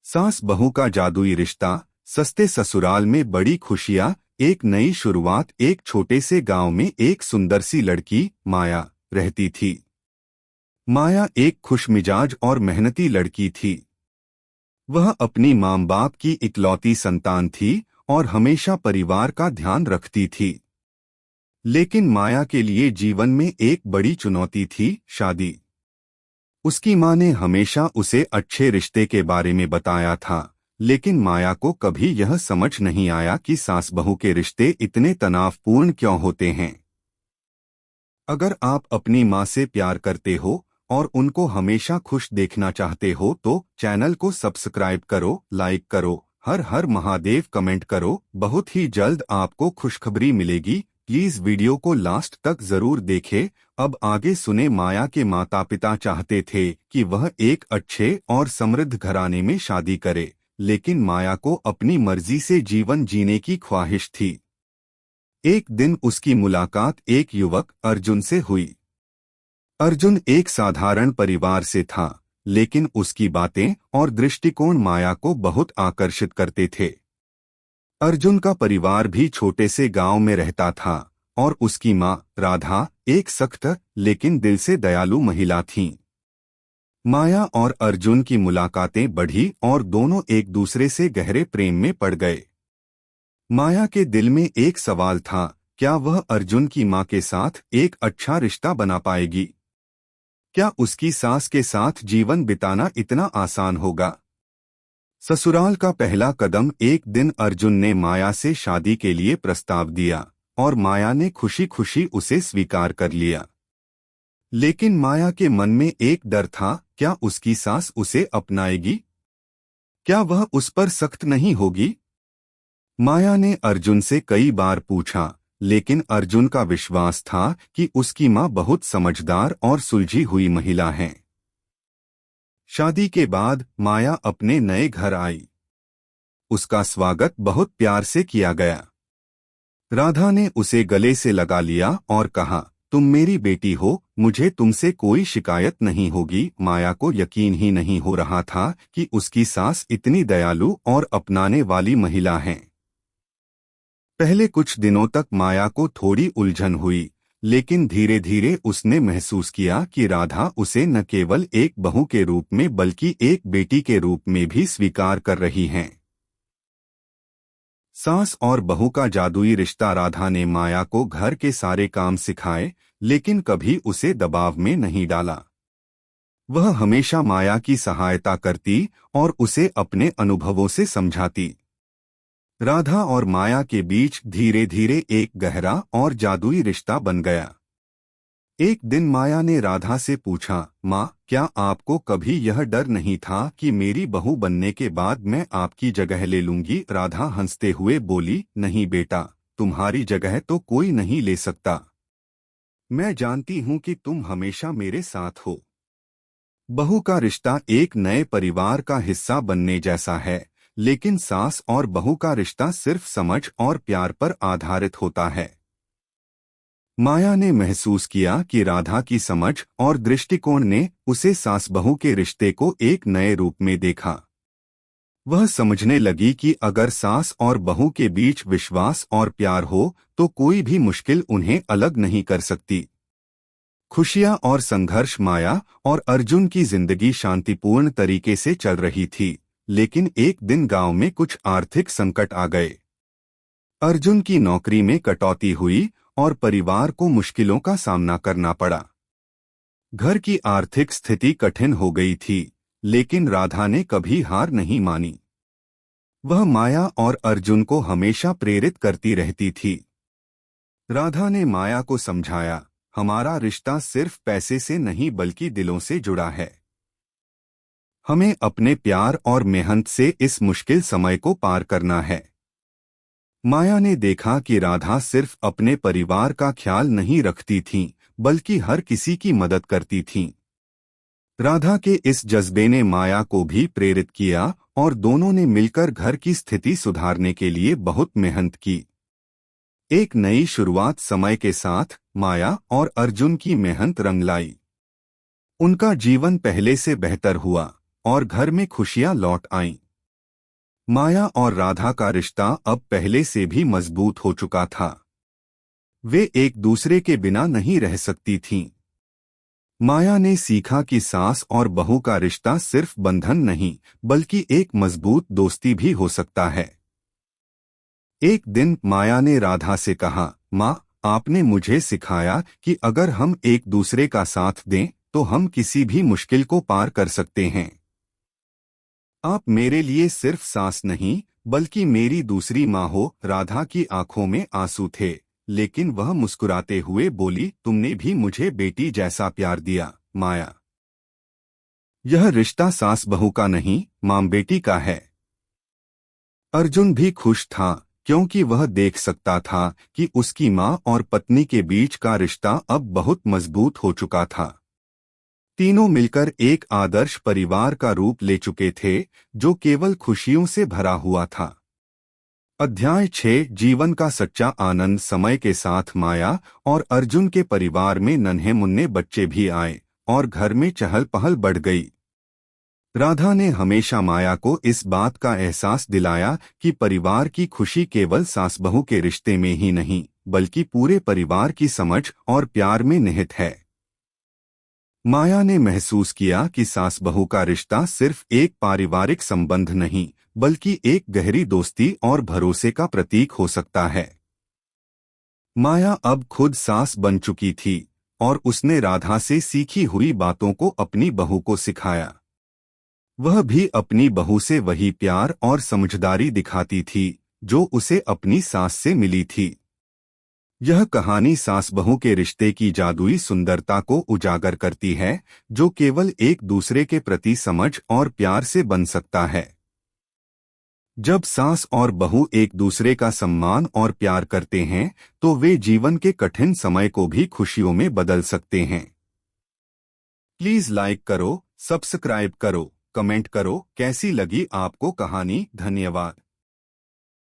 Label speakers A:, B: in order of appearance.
A: सास बहू का जादुई रिश्ता, सस्ते ससुराल में बड़ी खुशियां, एक नई शुरुआत। एक छोटे से गांव में एक सुंदर सी लड़की माया रहती थी। माया एक खुशमिजाज और मेहनती लड़की थी। वह अपनी माँ बाप की इकलौती संतान थी और हमेशा परिवार का ध्यान रखती थी। लेकिन माया के लिए जीवन में एक बड़ी चुनौती थी, शादी। उसकी माँ ने हमेशा उसे अच्छे रिश्ते के बारे में बताया था, लेकिन माया को कभी यह समझ नहीं आया कि सास बहू के रिश्ते इतने तनावपूर्ण क्यों होते हैं। अगर आप अपनी माँ से प्यार करते हो और उनको हमेशा खुश देखना चाहते हो तो चैनल को सब्सक्राइब करो, लाइक करो, हर हर महादेव कमेंट करो। बहुत ही जल्द आपको खुशखबरी मिलेगी। प्लीज वीडियो को लास्ट तक जरूर देखें। अब आगे सुने। माया के माता पिता चाहते थे कि वह एक अच्छे और समृद्ध घराने में शादी करे, लेकिन माया को अपनी मर्जी से जीवन जीने की ख्वाहिश थी। एक दिन उसकी मुलाकात एक युवक अर्जुन से हुई। अर्जुन एक साधारण परिवार से था, लेकिन उसकी बातें और दृष्टिकोण माया को बहुत आकर्षित करते थे। अर्जुन का परिवार भी छोटे से गांव में रहता था और उसकी माँ राधा एक सख्त लेकिन दिल से दयालु महिला थीं। माया और अर्जुन की मुलाकातें बढ़ी और दोनों एक दूसरे से गहरे प्रेम में पड़ गए। माया के दिल में एक सवाल था, क्या वह अर्जुन की माँ के साथ एक अच्छा रिश्ता बना पाएगी? क्या उसकी सास के साथ जीवन बिताना इतना आसान होगा? ससुराल का पहला कदम। एक दिन अर्जुन ने माया से शादी के लिए प्रस्ताव दिया और माया ने खुशी खुशी उसे स्वीकार कर लिया। लेकिन माया के मन में एक डर था, क्या उसकी सास उसे अपनाएगी? क्या वह उस पर सख्त नहीं होगी? माया ने अर्जुन से कई बार पूछा, लेकिन अर्जुन का विश्वास था कि उसकी माँ बहुत समझदार और सुलझी हुई महिला है। शादी के बाद माया अपने नए घर आई। उसका स्वागत बहुत प्यार से किया गया। राधा ने उसे गले से लगा लिया और कहा, तुम मेरी बेटी हो, मुझे तुमसे कोई शिकायत नहीं होगी। माया को यकीन ही नहीं हो रहा था कि उसकी सास इतनी दयालु और अपनाने वाली महिला है। पहले कुछ दिनों तक माया को थोड़ी उलझन हुई, लेकिन धीरे धीरे उसने महसूस किया कि राधा उसे न केवल एक बहू के रूप में बल्कि एक बेटी के रूप में भी स्वीकार कर रही हैं। सास और बहू का जादुई रिश्ता। राधा ने माया को घर के सारे काम सिखाए, लेकिन कभी उसे दबाव में नहीं डाला। वह हमेशा माया की सहायता करती और उसे अपने अनुभवों से समझाती। राधा और माया के बीच धीरे धीरे एक गहरा और जादुई रिश्ता बन गया। एक दिन माया ने राधा से पूछा, माँ, क्या आपको कभी यह डर नहीं था कि मेरी बहू बनने के बाद मैं आपकी जगह ले लूंगी? राधा हंसते हुए बोली, नहीं बेटा, तुम्हारी जगह तो कोई नहीं ले सकता। मैं जानती हूँ कि तुम हमेशा मेरे साथ हो। बहू का रिश्ता एक नए परिवार का हिस्सा बनने जैसा है, लेकिन सास और बहू का रिश्ता सिर्फ समझ और प्यार पर आधारित होता है। माया ने महसूस किया कि राधा की समझ और दृष्टिकोण ने उसे सास बहू के रिश्ते को एक नए रूप में देखा। वह समझने लगी कि अगर सास और बहू के बीच विश्वास और प्यार हो तो कोई भी मुश्किल उन्हें अलग नहीं कर सकती। खुशियां और संघर्ष। माया और अर्जुन की जिंदगी शांतिपूर्ण तरीके से चल रही थी, लेकिन एक दिन गांव में कुछ आर्थिक संकट आ गए। अर्जुन की नौकरी में कटौती हुई और परिवार को मुश्किलों का सामना करना पड़ा। घर की आर्थिक स्थिति कठिन हो गई थी, लेकिन राधा ने कभी हार नहीं मानी। वह माया और अर्जुन को हमेशा प्रेरित करती रहती थी। राधा ने माया को समझाया, हमारा रिश्ता सिर्फ पैसे से नहीं बल्कि दिलों से जुड़ा है। हमें अपने प्यार और मेहनत से इस मुश्किल समय को पार करना है। माया ने देखा कि राधा सिर्फ अपने परिवार का ख्याल नहीं रखती थीं, बल्कि हर किसी की मदद करती थीं। राधा के इस जज्बे ने माया को भी प्रेरित किया और दोनों ने मिलकर घर की स्थिति सुधारने के लिए बहुत मेहनत की। एक नई शुरुआत। समय के साथ माया और अर्जुन की मेहनत रंग लाई। उनका जीवन पहले से बेहतर हुआ और घर में खुशियां लौट आईं। माया और राधा का रिश्ता अब पहले से भी मजबूत हो चुका था। वे एक दूसरे के बिना नहीं रह सकती थीं। माया ने सीखा कि सास और बहू का रिश्ता सिर्फ बंधन नहीं, बल्कि एक मजबूत दोस्ती भी हो सकता है। एक दिन माया ने राधा से कहा, माँ, आपने मुझे सिखाया कि अगर हम एक दूसरे का साथ दें तो हम किसी भी मुश्किल को पार कर सकते हैं। आप मेरे लिए सिर्फ सास नहीं, बल्कि मेरी दूसरी माँ हो। राधा की आंखों में आंसू थे, लेकिन वह मुस्कुराते हुए बोली, तुमने भी मुझे बेटी जैसा प्यार दिया माया। यह रिश्ता सास बहू का नहीं, माँ बेटी का है। अर्जुन भी खुश था, क्योंकि वह देख सकता था कि उसकी माँ और पत्नी के बीच का रिश्ता अब बहुत मजबूत हो चुका था। तीनों मिलकर एक आदर्श परिवार का रूप ले चुके थे, जो केवल खुशियों से भरा हुआ था। अध्याय 6 जीवन का सच्चा आनंद। समय के साथ माया और अर्जुन के परिवार में नन्हे मुन्ने बच्चे भी आए और घर में चहल पहल बढ़ गई। राधा ने हमेशा माया को इस बात का एहसास दिलाया कि परिवार की खुशी केवल सास बहू के रिश्ते में ही नहीं, बल्कि पूरे परिवार की समझ और प्यार में निहित है। माया ने महसूस किया कि सास बहू का रिश्ता सिर्फ एक पारिवारिक संबंध नहीं, बल्कि एक गहरी दोस्ती और भरोसे का प्रतीक हो सकता है। माया अब खुद सास बन चुकी थी और उसने राधा से सीखी हुई बातों को अपनी बहू को सिखाया। वह भी अपनी बहू से वही प्यार और समझदारी दिखाती थी जो उसे अपनी सास से मिली थी। यह कहानी सास बहू के रिश्ते की जादुई सुंदरता को उजागर करती है, जो केवल एक दूसरे के प्रति समझ और प्यार से बन सकता है। जब सास और बहू एक दूसरे का सम्मान और प्यार करते हैं, तो वे जीवन के कठिन समय को भी खुशियों में बदल सकते हैं। प्लीज लाइक करो, सब्सक्राइब करो, कमेंट करो कैसी लगी आपको कहानी। धन्यवाद।